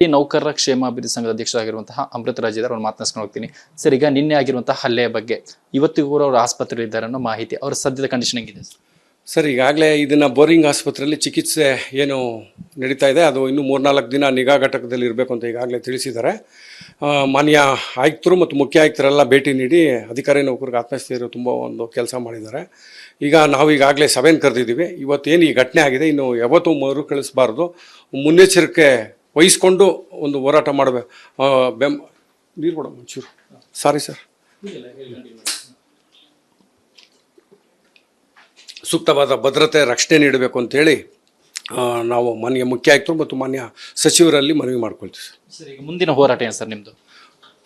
ಈ ನೌಕರರ ಕ್ಷೇಮಾಭಿವೃದ್ಧಿ ಸಂಘದ ಅಧ್ಯಕ್ಷರಾಗಿರುವಂತಹ ಅಮೃತರಾಜ್ ಇದ್ದಾರೆ, ಅವ್ರು ಮಾತನಾಡ್ಸ್ಕೊಂಡು ಹೋಗ್ತೀನಿ. ಸರ್, ಈಗ ನಿನ್ನೆ ಆಗಿರುವಂತಹ ಹಲ್ಲೆಯ ಬಗ್ಗೆ ಇವತ್ತಿಗೂ ಕೂಡ ಅವರು ಆಸ್ಪತ್ರೆ ಇದ್ದಾರೆ ಅನ್ನೋ ಮಾಹಿತಿ, ಅವ್ರ ಸದ್ಯದ ಕಂಡೀಷನ್ ಹೆಂಗಿದೆ ಸರ್? ಈಗಾಗಲೇ ಇದನ್ನು ಬೋರಿಂಗ್ ಆಸ್ಪತ್ರೆಯಲ್ಲಿ ಚಿಕಿತ್ಸೆ ಏನು ನಡೀತಾ ಇದೆ, ಅದು ಇನ್ನೂ 3-4 ದಿನ ನಿಗಾ ಘಟಕದಲ್ಲಿ ಇರಬೇಕು ಅಂತ ಈಗಾಗಲೇ ತಿಳಿಸಿದ್ದಾರೆ. ಮಾನ್ಯ ಆಯುಕ್ತರು ಮತ್ತು ಮುಖ್ಯ ಆಯುಕ್ತರೆಲ್ಲ ಭೇಟಿ ನೀಡಿ ಅಧಿಕಾರಿ ನೌಕರಿಗೆ ಆತ್ಮಹತ್ಯೆಯರು ತುಂಬ ಒಂದು ಕೆಲಸ ಮಾಡಿದ್ದಾರೆ. ಈಗ ನಾವು ಈಗಾಗಲೇ ಸಭೆಯನ್ನು ಕರೆದಿದ್ದೀವಿ. ಇವತ್ತೇನು ಈ ಘಟನೆ ಆಗಿದೆ, ಇನ್ನು ಯಾವತ್ತೂ ಮರುಕಳಿಸಬಾರ್ದು, ಮುನ್ನೆಚ್ಚರಿಕೆ ವಹಿಸ್ಕೊಂಡು ಒಂದು ಹೋರಾಟ ಮಾಡಬೇಕು. ನೀರು ಕೊಡ ಮುಂಚೂರು. Sorry sir. ಸೂಕ್ತವಾದ ಭದ್ರತೆ ರಕ್ಷಣೆ ನೀಡಬೇಕು ಅಂತೇಳಿ ನಾವು ಮಾನ್ಯ ಮುಖ್ಯ ಆಯುಕ್ತರು ಮತ್ತು ಮಾನ್ಯ ಸಚಿವರಲ್ಲಿ ಮನವಿ ಮಾಡ್ಕೊಳ್ತೀವಿ ಸರ್. ಈಗ ಮುಂದಿನ ಹೋರಾಟ ಏನು ಸರ್ ನಿಮ್ಮದು?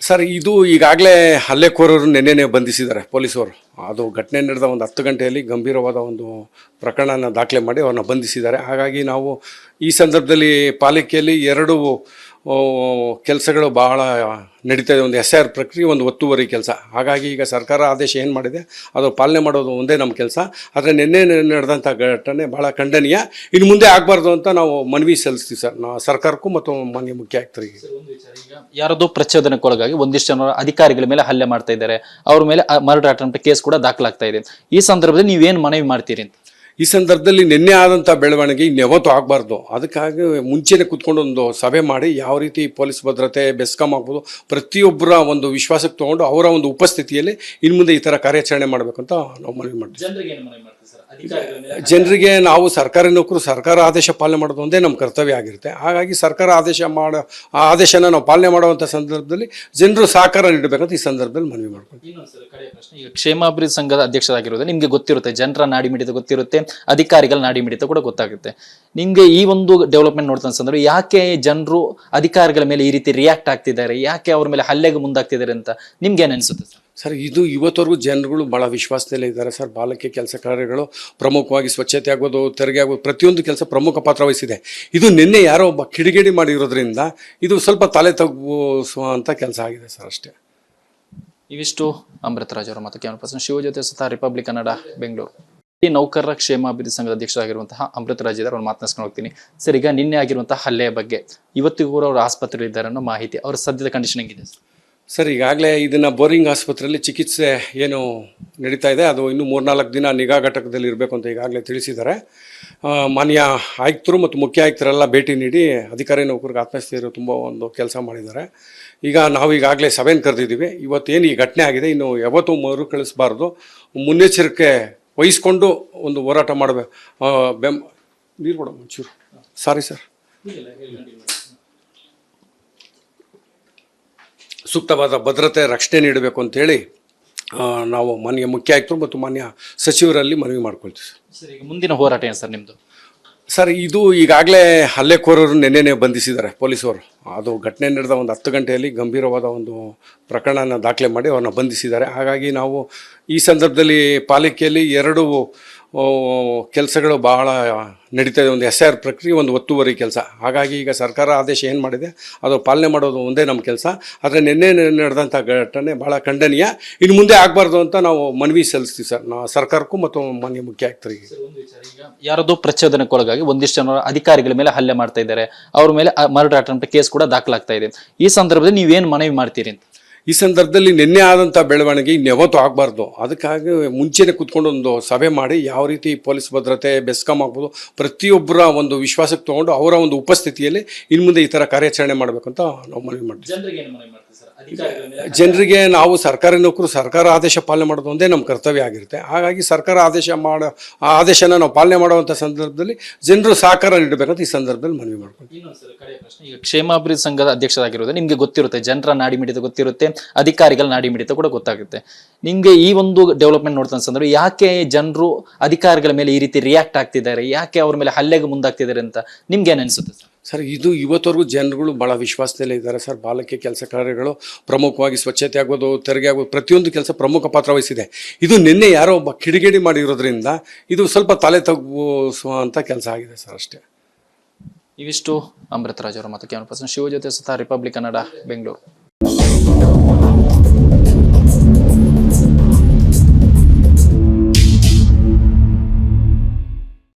ಸರ್, ಇದು ಈಗಾಗಲೇ ಹಲ್ಲೆಕೋರರು ನೆನ್ನೆನೇ ಬಂಧಿಸಿದ್ದಾರೆ ಪೊಲೀಸರು. ಅದು ಘಟನೆ ನಡೆದ ಒಂದು 10 ಗಂಟೆಯಲ್ಲಿ ಗಂಭೀರವಾದ ಒಂದು ಪ್ರಕರಣನ ದಾಖಲೆ ಮಾಡಿ ಅವ್ರನ್ನ ಬಂಧಿಸಿದ್ದಾರೆ. ಹಾಗಾಗಿ ನಾವು ಈ ಸಂದರ್ಭದಲ್ಲಿ ಪಾಲಿಕೆಯಲ್ಲಿ 2 ಕೆಲಸಗಳು ಬಹಳ ನಡೀತಾ ಇದೆ. ಒಂದು SIR ಪ್ರಕ್ರಿಯೆ, ಒಂದು ಒತ್ತುವರಿ ಕೆಲಸ. ಹಾಗಾಗಿ ಈಗ ಸರ್ಕಾರ ಆದೇಶ ಏನು ಮಾಡಿದೆ ಅದು ಪಾಲನೆ ಮಾಡೋದು ಒಂದೇ ನಮ್ಮ ಕೆಲಸ. ಆದರೆ ನಿನ್ನೆ ನಡೆದಂಥ ಘಟನೆ ಭಾಳ ಖಂಡನೀಯ. ಇನ್ನು ಮುಂದೆ ಆಗಬಾರ್ದು ಅಂತ ನಾವು ಮನವಿ ಸಲ್ಲಿಸ್ತೀವಿ ಸರ್, ಸರ್ಕಾರಕ್ಕೂ ಮತ್ತು ಮಾನ್ಯ ಮುಖ್ಯ ಆಯುಕ್ತರಿಗೆ. ಯಾರದೋ ಪ್ರಚೋದನೆಗೊಳಗಾಗಿ ಒಂದಿಷ್ಟು ಜನ ಅಧಿಕಾರಿಗಳ ಮೇಲೆ ಹಲ್ಲೆ ಮಾಡ್ತಾ ಇದ್ದಾರೆ, ಅವ್ರ ಮೇಲೆ ಮರ್ಡರ್ ಅಟೆಂಪ್ಟ್ ಕೇಸ್ ಕೂಡ ದಾಖಲಾಗ್ತಾ ಇದೆ. ಈ ಸಂದರ್ಭದಲ್ಲಿ ನೀವೇನು ಮನವಿ ಮಾಡ್ತೀರಿ ಅಂತ? ಈ ಸಂದರ್ಭದಲ್ಲಿ ನಿನ್ನೆ ಆದಂಥ ಬೆಳವಣಿಗೆ ಇನ್ಯಾವತ್ತೂ ಆಗಬಾರ್ದು. ಅದಕ್ಕಾಗಿ ಮುಂಚೆನೇ ಕೂತ್ಕೊಂಡು ಒಂದು ಸಭೆ ಮಾಡಿ ಯಾವ ರೀತಿ ಪೊಲೀಸ್ ಭದ್ರತೆ, ಬೆಸ್ಕಾಂ ಆಗ್ಬೋದು, ಪ್ರತಿಯೊಬ್ಬರ ಒಂದು ವಿಶ್ವಾಸಕ್ಕೆ ತೊಗೊಂಡು ಅವರ ಒಂದು ಉಪಸ್ಥಿತಿಯಲ್ಲಿ ಇನ್ನು ಮುಂದೆ ಈ ಥರ ಕಾರ್ಯಾಚರಣೆ ಮಾಡಬೇಕು ಅಂತ ನಾವು ಮನವಿ ಮಾಡ್ತೀವಿ. ಜನರಿಗೆ ನಾವು ಸರ್ಕಾರಿ ನೌಕರು, ಸರ್ಕಾರ ಆದೇಶ ಪಾಲನೆ ಮಾಡೋದು ಒಂದೇ ನಮ್ಮ ಕರ್ತವ್ಯ ಆಗಿರುತ್ತೆ. ಹಾಗಾಗಿ ಸರ್ಕಾರ ಆ ಆದೇಶನ ನಾವು ಪಾಲನೆ ಮಾಡುವಂಥ ಸಂದರ್ಭದಲ್ಲಿ ಜನರು ಸಹಕಾರ ನೀಡಬೇಕಂತ ಈ ಸಂದರ್ಭದಲ್ಲಿ ಮನವಿ ಮಾಡ್ತೀವಿ. ಈಗ ಕ್ಷೇಮಾಭಿವೃದ್ಧಿ ಸಂಘದ ಅಧ್ಯಕ್ಷರಾಗಿರೋದು ನಿಮಗೆ ಗೊತ್ತಿರುತ್ತೆ, ಜನರ ನಾಡಿ ಮಿಡಿತ ಗೊತ್ತಿರುತ್ತೆ, ಅಧಿಕಾರಿಗಳ ನಾಡಿ ಮಿಡಿತ ಕೂಡ ಗೊತ್ತಾಗುತ್ತೆ. ನಿಮಗೆ ಈ ಒಂದು ಡೆವಲಪ್ಮೆಂಟ್ ನೋಡ್ತಾ ಸಂದರ್ಭ ಯಾಕೆ ಜನರು ಅಧಿಕಾರಿಗಳ ಮೇಲೆ ಈ ರೀತಿ ರಿಯಾಕ್ಟ್ ಆಗ್ತಿದ್ದಾರೆ, ಯಾಕೆ ಅವ್ರ ಮೇಲೆ ಹಲ್ಲೆಗೆ ಮುಂದಾಗ್ತಿದ್ದಾರೆ ಅಂತ ನಿಮ್ಗೆ ಏನು ಅನಿಸುತ್ತೆ ಸರ್? ಸರ್, ಇದು ಇವತ್ತವರೆಗೂ ಜನಗಳು ಭಾಳ ವಿಶ್ವಾಸದಲ್ಲೇ ಇದ್ದಾರೆ ಸರ್. ಪಾಲಿಕೆ ಕೆಲಸ ಕಾರ್ಯಗಳು ಪ್ರಮುಖವಾಗಿ ಸ್ವಚ್ಛತೆ ಆಗೋದು, ತೆರಿಗೆ ಆಗೋದು, ಪ್ರತಿಯೊಂದು ಕೆಲಸ ಪ್ರಮುಖ ಪಾತ್ರ ವಹಿಸಿದೆ. ಇದು ನಿನ್ನೆ ಯಾರೋ ಒಬ್ಬ ಕಿಡಿಗೇಡಿ ಮಾಡಿರೋದ್ರಿಂದ ಇದು ಸ್ವಲ್ಪ ತಲೆ ತಗ್ಗಿಸುವಂಥ ಕೆಲಸ ಆಗಿದೆ ಸರ್, ಅಷ್ಟೇ. ಇವಿಷ್ಟು ಅಮೃತರಾಜ್ ಅವರ ಮತ್ತು ಕ್ಯಾಮರಾ ಪರ್ಸನ್ ಶಿವ ಜೊತೆ ಸುತ್ತ ರಿಪಬ್ಲಿಕ್ ಕನ್ನಡ, ಬೆಂಗಳೂರು. ಈ ನೌಕರರ ಕ್ಷೇಮಾಭಿವೃದ್ಧಿ ಸಂಘದ ಅಧ್ಯಕ್ಷರಾಗಿರುವಂತಹ ಅಮೃತರಾಜ್ ಇದ್ದಾರೆ, ಅವ್ರು ಮಾತನಾಡ್ಸ್ಕೊಂಡು ಹೋಗ್ತೀನಿ. ಸರ್, ಈಗ ನಿನ್ನೆ ಆಗಿರುವಂತಹ ಹಲ್ಲೆಯ ಬಗ್ಗೆ ಇವತ್ತಿಗೂ ಕೂಡ ಅವರು ಆಸ್ಪತ್ರೆ ಇದ್ದಾರೆ ಅನ್ನೋ ಮಾಹಿತಿ, ಅವ್ರ ಸದ್ಯದ ಕಂಡೀಷನ್ ಹೆಂಗಿದೆ ಸರ್? ಈಗಾಗಲೇ ಇದನ್ನು ಬೋರಿಂಗ್ ಆಸ್ಪತ್ರೆಯಲ್ಲಿ ಚಿಕಿತ್ಸೆ ಏನು ನಡೀತಾ ಇದೆ, ಅದು ಇನ್ನೂ 3-4 ದಿನ ನಿಗಾ ಘಟಕದಲ್ಲಿ ಇರಬೇಕು ಅಂತ ಈಗಾಗಲೇ ತಿಳಿಸಿದ್ದಾರೆ. ಮಾನ್ಯ ಆಯುಕ್ತರು ಮತ್ತು ಮುಖ್ಯ ಆಯುಕ್ತರೆಲ್ಲ ಭೇಟಿ ನೀಡಿ ಅಧಿಕಾರಿ ನೌಕರಿಗೆ ಆತ್ಮಹತ್ಯೆಯರು ತುಂಬ ಒಂದು ಕೆಲಸ ಮಾಡಿದ್ದಾರೆ. ಈಗ ನಾವು ಈಗಾಗಲೇ ಸಭೆಯನ್ನು ಕರೆದಿದ್ದೀವಿ. ಇವತ್ತೇನು ಈ ಘಟನೆ ಆಗಿದೆ, ಇನ್ನು ಯಾವತ್ತೂ ಮರುಕಳಿಸಬಾರ್ದು, ಮುನ್ನೆಚ್ಚರಿಕೆ ವಹಿಸ್ಕೊಂಡು ಒಂದು ಹೋರಾಟ ಮಾಡಬೇಕು. ನೀರು ಕೊಡ ಮುಂಚೂರು. Sorry sir. ಸೂಕ್ತವಾದ ಭದ್ರತೆ ರಕ್ಷಣೆ ನೀಡಬೇಕು ಅಂತೇಳಿ ನಾವು ಮಾನ್ಯ ಮುಖ್ಯ ಆಯುಕ್ತರು ಮತ್ತು ಮಾನ್ಯ ಸಚಿವರಲ್ಲಿ ಮನವಿ ಮಾಡ್ಕೊಳ್ತೀವಿ ಸರ್. ಈಗ ಮುಂದಿನ ಹೋರಾಟ ಏನು ಸರ್ ನಿಮ್ಮದು? ಸರ್, ಇದು ಈಗಾಗಲೇ ಹಲ್ಲೆಕೋರರು ನೆನ್ನೆನೇ ಬಂಧಿಸಿದ್ದಾರೆ ಪೊಲೀಸರು. ಅದು ಘಟನೆ ನಡೆದ ಒಂದು 10 ಗಂಟೆಯಲ್ಲಿ ಗಂಭೀರವಾದ ಒಂದು ಪ್ರಕರಣನ ದಾಖಲೆ ಮಾಡಿ ಅವ್ರನ್ನ ಬಂಧಿಸಿದ್ದಾರೆ. ಹಾಗಾಗಿ ನಾವು ಈ ಸಂದರ್ಭದಲ್ಲಿ ಪಾಲಿಕೆಯಲ್ಲಿ 2 ಕೆಲಸಗಳು ಬಹಳ ನಡೀತಾ ಇದೆ. ಒಂದು SIR ಪ್ರಕ್ರಿಯೆ, ಒಂದು ಒತ್ತುವರಿ ಕೆಲಸ. ಹಾಗಾಗಿ ಈಗ ಸರ್ಕಾರ ಆದೇಶ ಏನು ಮಾಡಿದೆ ಅದು ಪಾಲನೆ ಮಾಡೋದು ಒಂದೇ ನಮ್ಮ ಕೆಲಸ. ಆದರೆ ನಿನ್ನೆ ನಡೆದಂಥ ಘಟನೆ ಭಾಳ ಖಂಡನೀಯ. ಇನ್ನು ಮುಂದೆ ಆಗಬಾರ್ದು ಅಂತ ನಾವು ಮನವಿ ಸಲ್ಲಿಸ್ತೀವಿ ಸರ್, ಸರ್ಕಾರಕ್ಕೂ ಮತ್ತು ಮಾನ್ಯ ಮುಖ್ಯ ಆಯುಕ್ತರಿಗೆ. ಯಾರದೋ ಪ್ರಚೋದನೆಗೊಳಗಾಗಿ ಒಂದಿಷ್ಟು ಜನ ಅಧಿಕಾರಿಗಳ ಮೇಲೆ ಹಲ್ಲೆ ಮಾಡ್ತಾ ಇದ್ದಾರೆ, ಅವ್ರ ಮೇಲೆ ಮರ್ಡರ್ ಅಟೆಂಪ್ಟ್ ಕೇಸ್ ಕೂಡ ದಾಖಲಾಗ್ತಾ ಇದೆ. ಈ ಸಂದರ್ಭದಲ್ಲಿ ನೀವೇನು ಮನವಿ ಮಾಡ್ತೀರಿ ಅಂತ? ಈ ಸಂದರ್ಭದಲ್ಲಿ ನಿನ್ನೆ ಆದಂಥ ಬೆಳವಣಿಗೆ ಇನ್ಯಾವತ್ತೂ ಆಗಬಾರ್ದು. ಅದಕ್ಕಾಗಿ ಮುಂಚೆನೇ ಕೂತ್ಕೊಂಡು ಒಂದು ಸಭೆ ಮಾಡಿ ಯಾವ ರೀತಿ ಪೊಲೀಸ್ ಭದ್ರತೆ, ಬೆಸ್ಕಾಂ ಆಗ್ಬೋದು, ಪ್ರತಿಯೊಬ್ಬರ ಒಂದು ವಿಶ್ವಾಸಕ್ಕೆ ತೊಗೊಂಡು ಅವರ ಒಂದು ಉಪಸ್ಥಿತಿಯಲ್ಲಿ ಇನ್ನು ಮುಂದೆ ಈ ಥರ ಕಾರ್ಯಾಚರಣೆ ಮಾಡಬೇಕು ಅಂತ ನಾವು ಮನವಿ ಮಾಡ್ತೀವಿ. ಜನರಿಗೆ ನಾವು ಸರ್ಕಾರಿ ನೌಕರು, ಸರ್ಕಾರ ಆದೇಶ ಪಾಲನೆ ಮಾಡೋದು ಒಂದೇ ನಮ್ಮ ಕರ್ತವ್ಯ ಆಗಿರುತ್ತೆ. ಹಾಗಾಗಿ ಸರ್ಕಾರ ಆ ಆದೇಶನ ನಾವು ಪಾಲನೆ ಮಾಡುವಂಥ ಸಂದರ್ಭದಲ್ಲಿ ಜನರು ಸಹಕಾರ ನೀಡಬೇಕಂತ ಈ ಸಂದರ್ಭದಲ್ಲಿ ಮನವಿ ಮಾಡ್ತೀವಿ. ಈಗ ಕ್ಷೇಮಾಭಿವೃದ್ಧಿ ಸಂಘದ ಅಧ್ಯಕ್ಷರಾಗಿರೋದು ನಿಮಗೆ ಗೊತ್ತಿರುತ್ತೆ, ಜನರ ನಾಡಿ ಮಿಡಿತ ಗೊತ್ತಿರುತ್ತೆ, ಅಧಿಕಾರಿಗಳ ನಾಡಿ ಮಿಡಿತ ಕೂಡ ಗೊತ್ತಾಗುತ್ತೆ. ನಿಮ್ಗೆ ಈ ಒಂದು ಡೆವಲಪ್ಮೆಂಟ್ ನೋಡ್ತಾ ಸಂದರ್ಭ ಯಾಕೆ ಜನರು ಅಧಿಕಾರಿಗಳ ಮೇಲೆ ಈ ರೀತಿ ರಿಯಾಕ್ಟ್ ಆಗ್ತಿದ್ದಾರೆ, ಯಾಕೆ ಅವ್ರ ಮೇಲೆ ಹಲ್ಲೆಗೆ ಮುಂದಾಗ್ತಿದ್ದಾರೆ ಅಂತ ನಿಮ್ಗೆ ಏನು ಅನಿಸುತ್ತೆ ಸರ್? ಸರ್, ಇದು ಇವತ್ತವರೆಗೂ ಜನಗಳು ಭಾಳ ವಿಶ್ವಾಸದಲ್ಲೇ ಇದ್ದಾರೆ ಸರ್. ಪಾಲಿಕೆ ಕೆಲಸ ಕಾರ್ಯಗಳು ಪ್ರಮುಖವಾಗಿ ಸ್ವಚ್ಛತೆ ಆಗೋದು, ತೆರಿಗೆ ಆಗೋದು, ಪ್ರತಿಯೊಂದು ಕೆಲಸ ಪ್ರಮುಖ ಪಾತ್ರ ವಹಿಸಿದೆ. ಇದು ನಿನ್ನೆ ಯಾರೋ ಒಬ್ಬ ಕಿಡಿಗೇಡಿ ಮಾಡಿರೋದ್ರಿಂದ ಇದು ಸ್ವಲ್ಪ ತಲೆ ತಗ್ಗಿಸುವಂಥ ಕೆಲಸ ಆಗಿದೆ ಸರ್, ಅಷ್ಟೇ. ಇವಿಷ್ಟು ಅಮೃತರಾಜ್ ಅವರ ಮತ್ತು ಕ್ಯಾಮರಾ ಪರ್ಸನ್ ಶಿವ ಜೊತೆ ಸುತ್ತ ರಿಪಬ್ಲಿಕ್ ಕನ್ನಡ, ಬೆಂಗಳೂರು.